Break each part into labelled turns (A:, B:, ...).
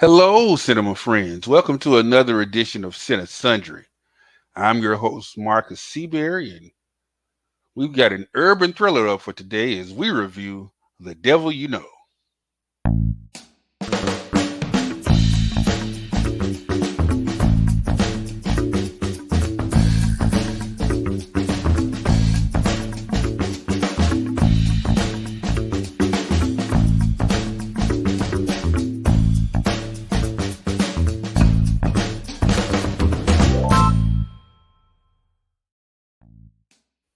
A: Hello, cinema friends. Welcome to another edition of Cinesundry. I'm your host, Markus Seaberry, and we've got an urban thriller up for today as we review The Devil You Know.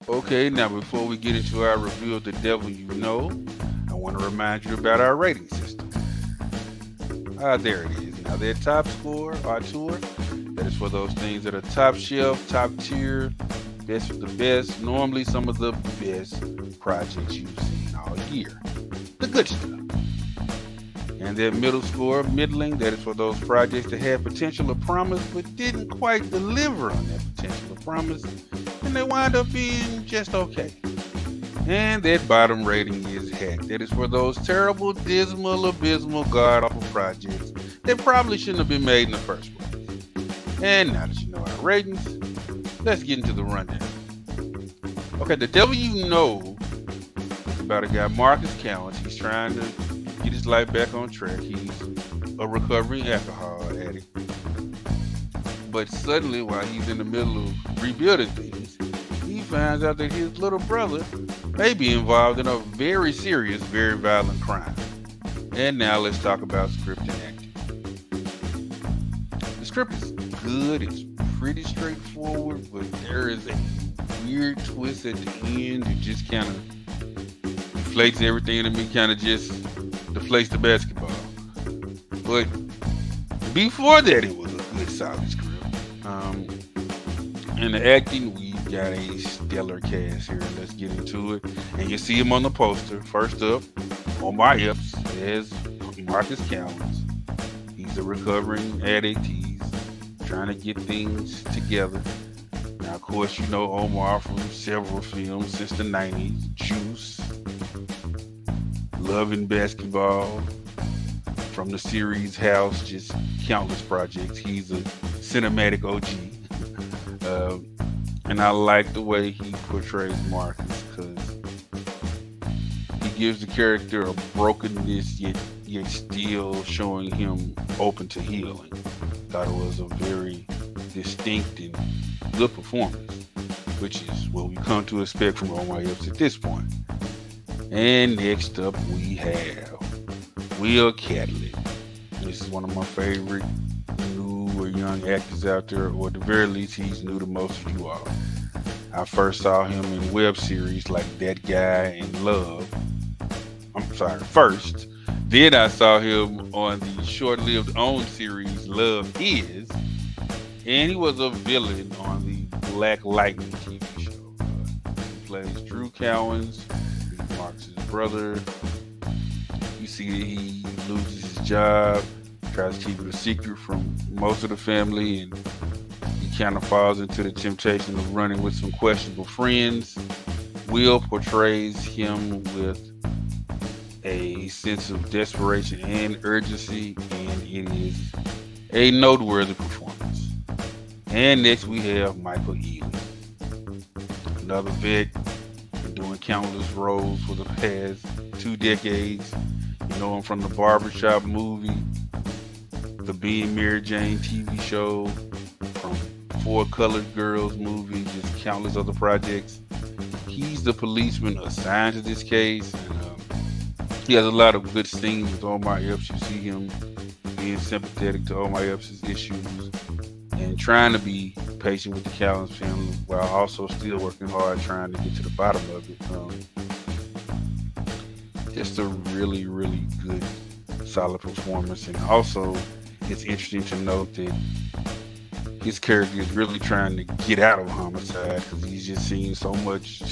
A: Okay, now before we get into our review of The Devil You Know, I want to remind you about our rating system. There it is. Now, their top score, our tour, that is for those things that are top shelf, top tier, best of the best, normally some of the best projects you've seen all year. The good stuff. And their middle score, middling, that is for those projects that had potential or promise but didn't quite deliver on that potential or promise, and they wind up being just okay. And that bottom rating is heck. That is for those terrible, dismal, abysmal, god-awful projects that probably shouldn't have been made in the first place. And now that you know our ratings, let's get into the rundown. Okay, The Devil You Know is about a guy, Markus Seaberry. He's trying to get his life back on track. He's a recovering alcohol addict. But suddenly, while he's in the middle of rebuilding things, he finds out that his little brother may be involved in a very serious, very violent crime. And now let's talk about script and acting. The script is good, it's pretty straightforward, but there is a weird twist at the end that just kind of deflates everything, and me kind of just deflates the basketball. But before that, it was a good, solid script. In the acting, we got a stellar cast here. Let's get into it. And you see him on the poster. First up, Mike Epps as Markus Seaberry. He's a recovering addict. He's trying to get things together. Now, of course, you know Omar from several films since the 90s. Juice, Loving Basketball, from the series House, just countless projects. He's a cinematic OG. And I like the way he portrays Markus because he gives the character a brokenness yet still showing him open to healing. Thought it was a very distinct and good performance, which is what we come to expect from Mike Epps at this point. And next up we have Will Catlett. This is one of my favorite new or young actors out there, or at the very least he's new to most of you all. I first saw him in web series like That Guy in Love. First. Then I saw him on the short-lived OWN series Love Is, and he was a villain on the Black Lightning TV show. He plays Drew Cowens, he's Marcus's brother. You see that he loses his job, tries to keep it a secret from most of the family, and he kind of falls into the temptation of running with some questionable friends. Will portrays him with a sense of desperation and urgency, and it is a noteworthy performance. And next we have Michael Ealy, another vet, been doing countless roles for the past 2 decades. You know him from the Barbershop movie, the Being Mary Jane TV show, from 4 Colored Girls movie, just countless other projects. He's the policeman assigned to this case, and he has a lot of good scenes with Omar Epps. You see him being sympathetic to Omar Epps' issues and trying to be patient with the Cowens family while also still working hard trying to get to the bottom of it. Just a really, really good, solid performance. And also, it's interesting to note that his character is really trying to get out of homicide because he's just seen so much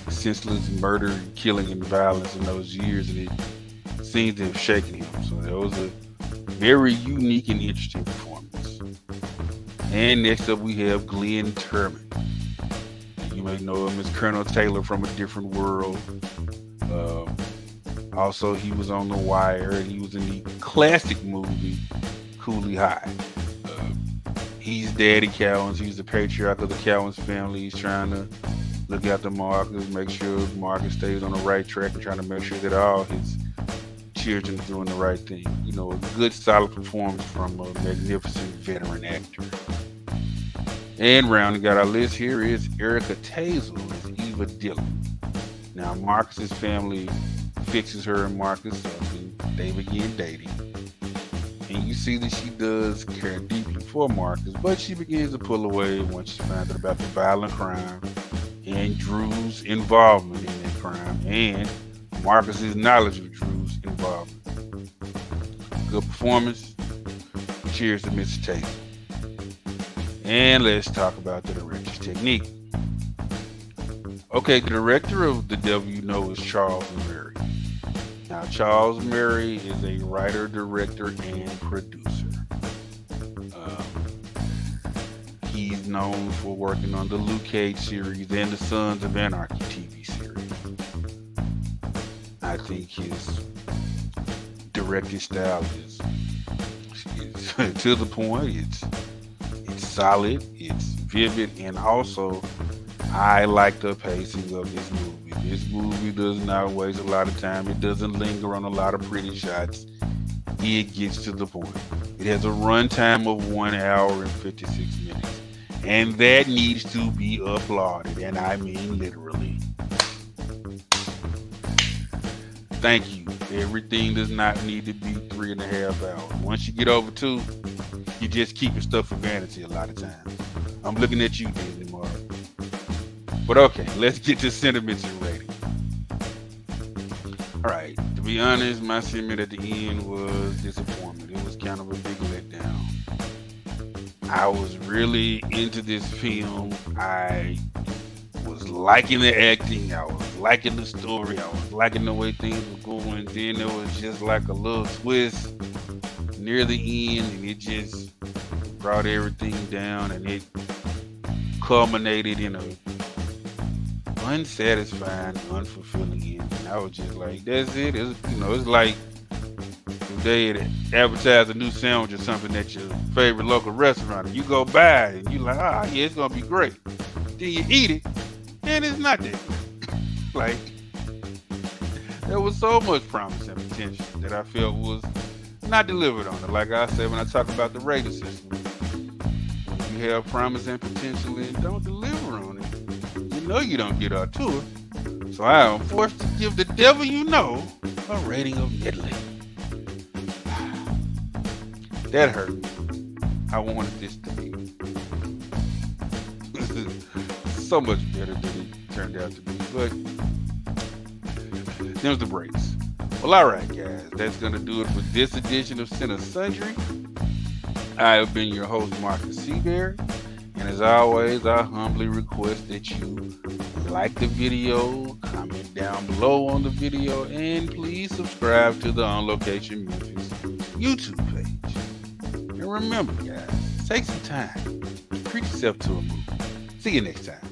A: senseless murder and killing and violence in those years, and it seems to have shaken him. So that was a very unique and interesting performance. And next up we have Glenn Turman. You may know him as Colonel Taylor from A Different World. Also, he was on The Wire, and he was in the classic movie Cooley High. He's Daddy Cowens. He's the patriarch of the Cowens family. He's trying to look after Marcus, make sure Marcus stays on the right track, and trying to make sure that all his children are doing the right thing. You know, a good, solid performance from a magnificent veteran actor. And rounding out our list here is Erika Tayler as Eva Dillon. Now, Marcus's family fixes her and Marcus up, and they begin dating. And you see that she does care deeply for Marcus, but she begins to pull away once she finds out about the violent crime and Drew's involvement in that crime, and Marcus's knowledge of Drew's involvement. Good performance. Cheers to Mr. Taylor. And let's talk about the director's technique. Okay, the director of The Devil You Know is Charles Murray. Now, Charles Murray is a writer, director, and producer. He's known for working on the Luke Cage series and the Sons of Anarchy TV series. I think his directing style is to the point. It's solid, it's vivid, and also I like the pacing of this movie. This movie does not waste a lot of time. It doesn't linger on a lot of pretty shots. It gets to the point. It has a runtime of 1 hour and 56 minutes. And that needs to be applauded. And I mean literally. Thank you. Everything does not need to be 3.5 hours. Once you get over 2, you just keeping stuff for vanity a lot of times. I'm looking at you, Disney Marvel. But okay, let's get to sentiments and rating. Alright, to be honest, my sentiment at the end was disappointment. It was kind of a big letdown. I was really into this film. I was liking the acting. I was liking the story. I was liking the way things were going. Then there was just like a little twist near the end, and it just brought everything down, and it culminated in a unsatisfying, unfulfilling ending. I was just like, that's it. It's like if they had advertised a new sandwich or something at your favorite local restaurant, and you go by it, and you like, yeah, it's gonna be great. Then you eat it, and it's not that good. Like, there was so much promise and potential that I felt was not delivered on it. Like I said when I talk about the rating system, when you have promise and potential and don't deliver on it, you know you don't get out to it. So I am forced to give The Devil You Know a rating of middling. That hurt me. I wanted this to be so much better than it turned out to be. But there's the breaks. Well, alright guys, that's going to do it for this edition of Cinesundry. I have been your host, Markus Seaberry. And as always, I humbly request that you like the video, comment down below on the video, and please subscribe to the On Location Memphis YouTube page. And remember, guys, take some time. Treat yourself to a movie. See you next time.